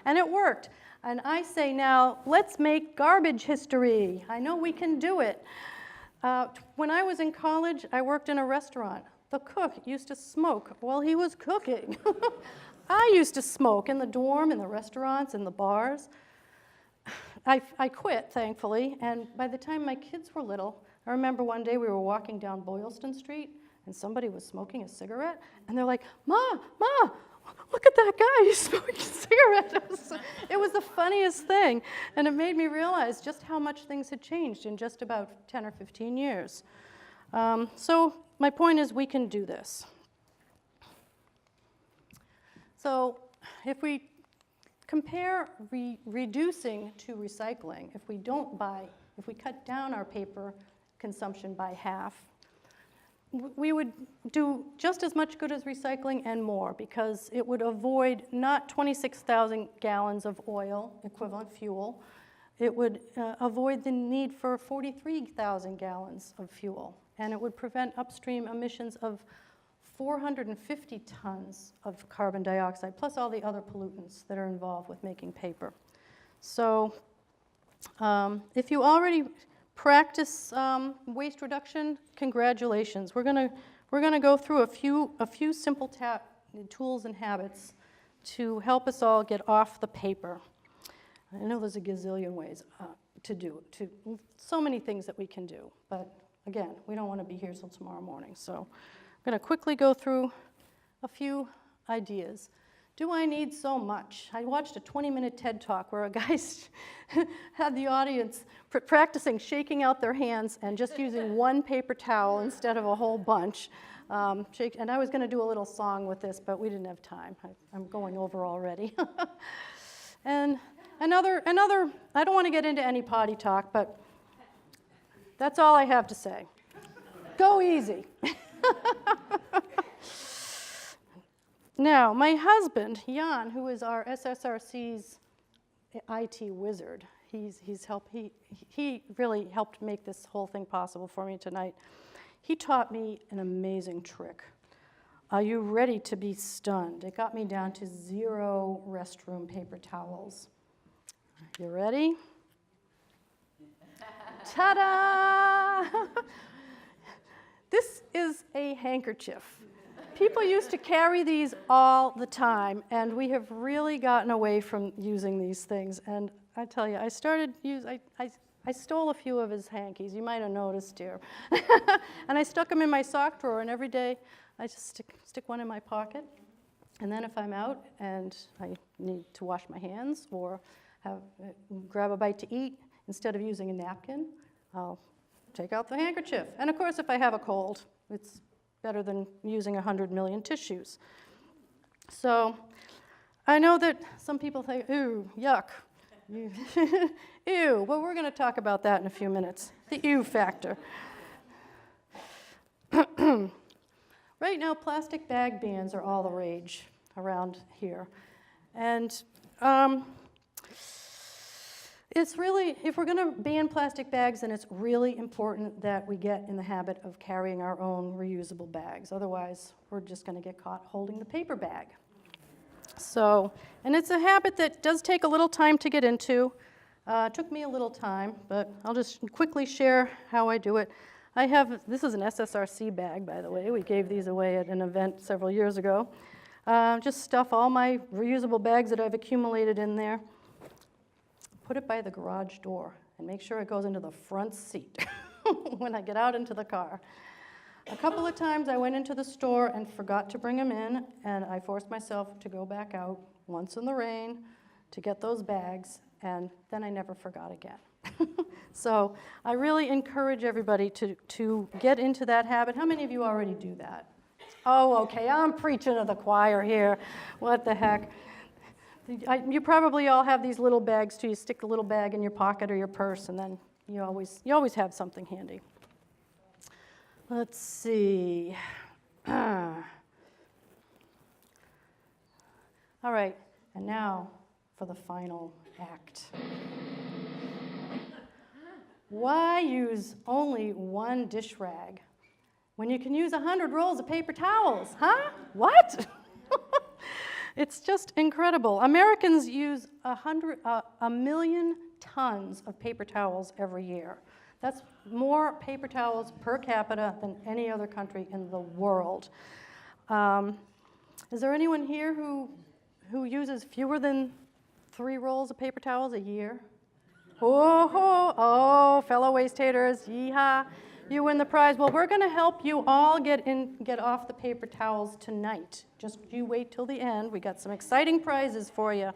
And it worked. And I say now, let's make garbage history. I know we can do it. When I was in college, I worked in a restaurant. The cook used to smoke while he was cooking. I used to smoke in the dorm, in the restaurants, in the bars. I quit, thankfully, and by the time my kids were little, I remember one day we were walking down Boylston Street, and somebody was smoking a cigarette, and they're like, Ma, look at that guy, he's smoking a cigarette. It was the funniest thing, and it made me realize just how much things had changed in just about 10 or 15 years. So my point is we can do this. So if we compare reducing to recycling, if we cut down our paper consumption by half, we would do just as much good as recycling and more, because it would avoid not 26,000 gallons of oil, equivalent fuel. It would avoid the need for 43,000 gallons of fuel, and it would prevent upstream emissions of 450 tons of carbon dioxide, plus all the other pollutants that are involved with making paper. So if you already practice waste reduction, congratulations. We're gonna go through a few simple tools and habits to help us all get off the paper. I know there's a gazillion ways so many things that we can do, but again, we don't want to be here till tomorrow morning. So I'm going to quickly go through a few ideas. Do I need so much? I watched a 20-minute TED Talk where a guy had the audience practicing shaking out their hands and just using one paper towel instead of a whole bunch. And I was going to do a little song with this, but we didn't have time. I'm going over already. And another, I don't want to get into any potty talk, but that's all I have to say. Go easy. Now, my husband, Jan, who is our SSRC's IT wizard, he really helped make this whole thing possible for me tonight. He taught me an amazing trick. Are you ready to be stunned? It got me down to 0 restroom paper towels. You ready? Ta-da! This is a handkerchief. People used to carry these all the time, and we have really gotten away from using these things. And I tell you, I stole a few of his hankies. You might have noticed here. And I stuck them in my sock drawer, and every day I just stick one in my pocket. And then if I'm out and I need to wash my hands or grab a bite to eat, instead of using a napkin, I'll take out the handkerchief. And of course, if I have a cold, it's better than using 100 million tissues. So I know that some people think, ooh, yuck. Ew, well, we're going to talk about that in a few minutes, the ew factor. Right now, plastic bag bans are all the rage around here. And it's really, if we're going to ban plastic bags, then it's really important that we get in the habit of carrying our own reusable bags. Otherwise, we're just going to get caught holding the paper bag. So, and it's a habit that does take a little time to get into. It took me a little time, but I'll just quickly share how I do it. This is an SSRC bag, by the way. We gave these away at an event several years ago. Just stuff all my reusable bags that I've accumulated in there. Put it by the garage door and make sure it goes into the front seat when I get out into the car. A couple of times I went into the store and forgot to bring them in, and I forced myself to go back out once in the rain to get those bags, and then I never forgot again. So I really encourage everybody to get into that habit. How many of you already do that? Oh, okay, I'm preaching to the choir here. What the heck? You probably all have these little bags too. You stick the little bag in your pocket or your purse, and then you always have something handy. Let's see. All right, and now for the final act. Why use only one dish rag when you can use 100 rolls of paper towels, huh? What? It's just incredible. Americans use 1 million tons of paper towels every year. That's more paper towels per capita than any other country in the world. Is there anyone here who uses fewer than 3 rolls of paper towels a year? Oh, fellow waste-haters, yeehaw, you win the prize. Well, we're going to help you all get off the paper towels tonight. Just you wait till the end. We got some exciting prizes for you.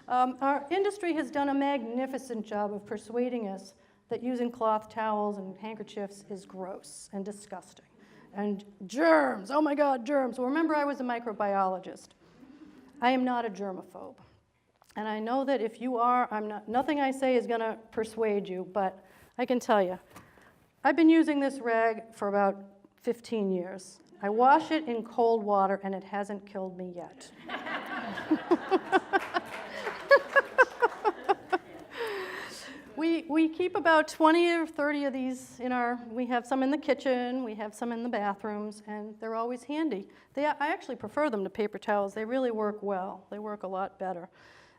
Our industry has done a magnificent job of persuading us that using cloth towels and handkerchiefs is gross and disgusting. And germs, oh my God, germs. Well, remember, I was a microbiologist. I am not a germaphobe. And I know that if you are, nothing I say is going to persuade you, but I can tell you, I've been using this rag for about 15 years. I wash it in cold water, and it hasn't killed me yet. We keep about 20 or 30 of these we have some in the kitchen, we have some in the bathrooms, and they're always handy. I actually prefer them to paper towels. They really work well. They work a lot better.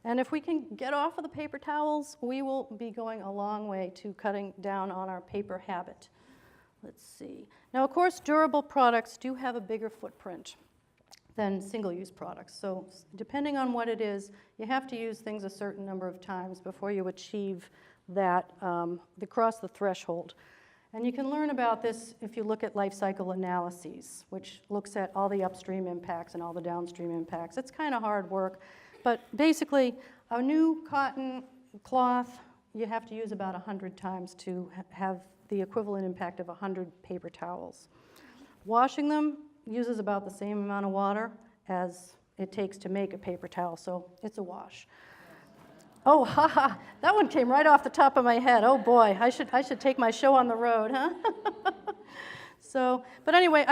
And if we can get off of the paper towels, we will be going a long way to cutting down on our paper habit. Let's see. Now, of course, durable products do have a bigger footprint than single-use products. So depending on what it is, you have to use things a certain number of times before you achieve that, cross the threshold. And you can learn about this if you look at life cycle analyses, which looks at all the upstream impacts and all the downstream impacts. It's kind of hard work. But basically, a new cotton cloth, you have to use about 100 times to have the equivalent impact of 100 paper towels. Washing them uses about the same amount of water as it takes to make a paper towel, so it's a wash. Oh, haha, that one came right off the top of my head. Oh boy, I should take my show on the road, huh? So, but anyway,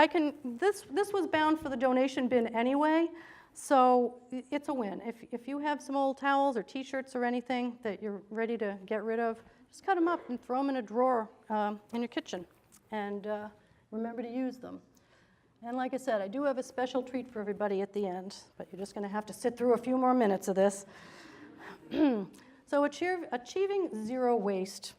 this was bound for the donation bin anyway, so it's a win. If you have some old towels or t-shirts or anything that you're ready to get rid of, just cut them up and throw them in a drawer in your kitchen, and remember to use them. And like I said, I do have a special treat for everybody at the end, but you're just going to have to sit through a few more minutes of this. So achieving zero waste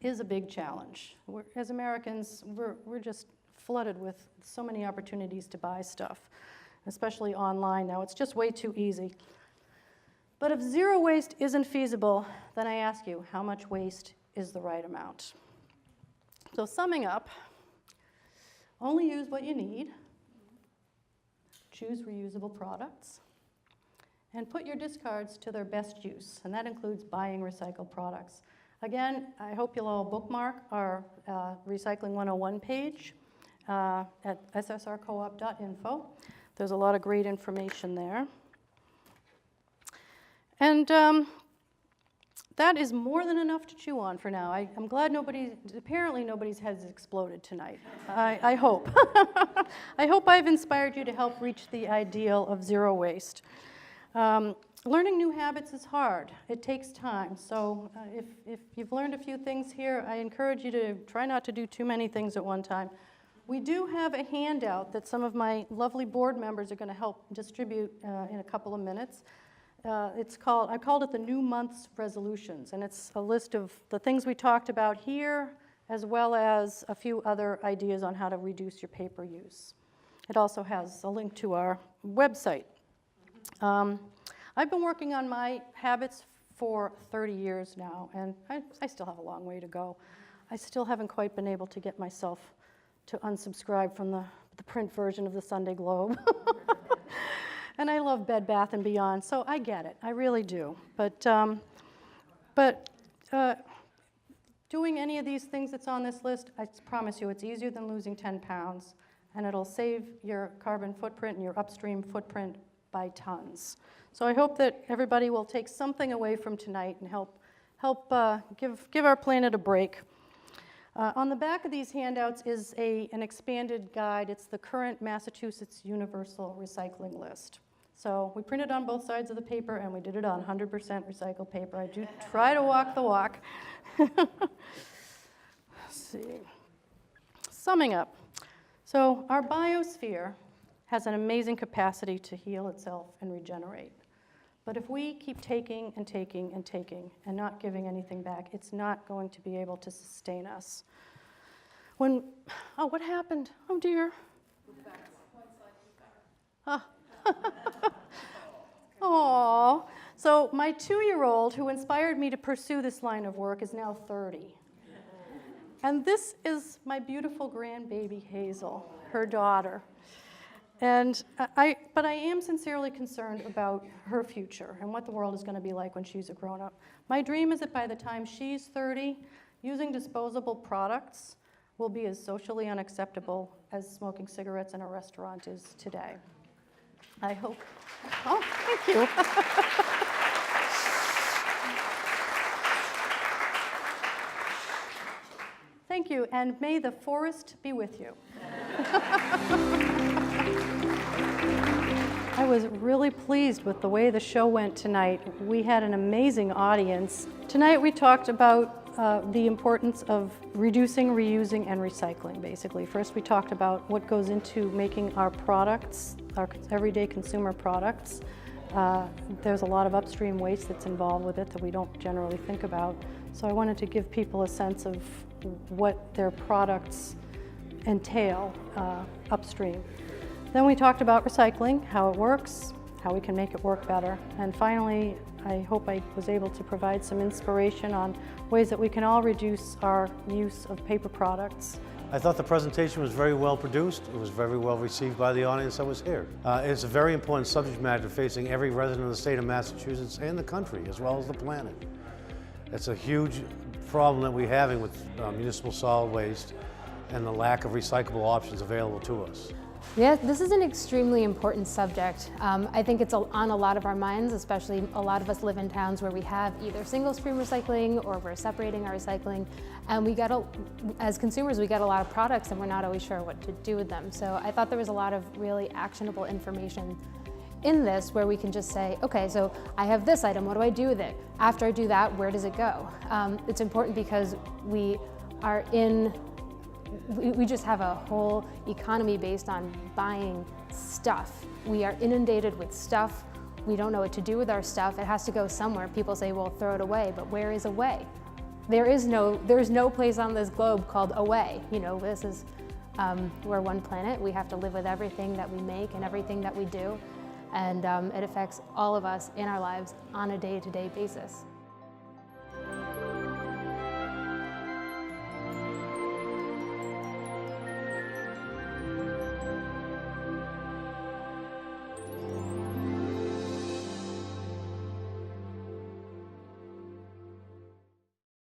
is a big challenge. As Americans, we're just flooded with so many opportunities to buy stuff, especially online now. It's just way too easy. But if zero waste isn't feasible, then I ask you, how much waste is the right amount? So summing up, only use what you need, choose reusable products, and put your discards to their best use, and that includes buying recycled products. Again, I hope you'll all bookmark our Recycling 101 page at ssrcoop.info. There's a lot of great information there. And that is more than enough to chew on for now. I'm glad apparently nobody's heads exploded tonight. I hope. I hope I've inspired you to help reach the ideal of zero waste. Learning new habits is hard. It takes time. So if you've learned a few things here, I encourage you to try not to do too many things at one time. We do have a handout that some of my lovely board members are going to help distribute in a couple of minutes. I called it the New Month's Resolutions, and it's a list of the things we talked about here, as well as a few other ideas on how to reduce your paper use. It also has a link to our website. I've been working on my habits for 30 years now, and I still have a long way to go. I still haven't quite been able to get myself to unsubscribe from the print version of the Sunday Globe. And I love Bed Bath & Beyond, so I get it. I really do. But doing any of these things that's on this list, I promise you, it's easier than losing 10 pounds, and it'll save your carbon footprint and your upstream footprint by tons. So I hope that everybody will take something away from tonight and help give our planet a break. On the back of these handouts is an expanded guide. It's the current Massachusetts Universal Recycling List. So we printed on both sides of the paper, and we did it on 100% recycled paper. I do try to walk the walk. Let's see. Summing up. So our biosphere has an amazing capacity to heal itself and regenerate. But if we keep taking and taking and taking and not giving anything back, it's not going to be able to sustain us. Oh, what happened? Oh dear. Oh, so my 2-year-old who inspired me to pursue this line of work is now 30. And this is my beautiful grandbaby Hazel, her daughter. But I am sincerely concerned about her future and what the world is going to be like when she's a grown-up. My dream is that by the time she's 30, using disposable products will be as socially unacceptable as smoking cigarettes in a restaurant is today. I hope. Oh, thank you. Thank you, and may the forest be with you. I was really pleased with the way the show went tonight. We had an amazing audience. Tonight we talked about the importance of reducing, reusing, and recycling, basically. First we talked about what goes into making our products, our everyday consumer products. There's a lot of upstream waste that's involved with it that we don't generally think about. So I wanted to give people a sense of what their products entail upstream. Then we talked about recycling, how it works, how we can make it work better. And finally, I hope I was able to provide some inspiration on ways that we can all reduce our use of paper products. I thought the presentation was very well produced. It was very well received by the audience that was here. It's a very important subject matter facing every resident of the state of Massachusetts and the country, as well as the planet. It's a huge problem that we're having with municipal solid waste and the lack of recyclable options available to us. Yeah, this is an extremely important subject. I think it's on a lot of our minds, especially a lot of us live in towns where we have either single stream recycling or we're separating our recycling. And as consumers, we get a lot of products and we're not always sure what to do with them. So I thought there was a lot of really actionable information in this where we can just say, okay, so I have this item, what do I do with it? After I do that, where does it go? It's important because we just have a whole economy based on buying stuff. We are inundated with stuff. We don't know what to do with our stuff. It has to go somewhere. People say, well, throw it away, but where is away? There's no place on this globe called away. This is, we're one planet. We have to live with everything that we make and everything that we do. And it affects all of us in our lives on a day-to-day basis.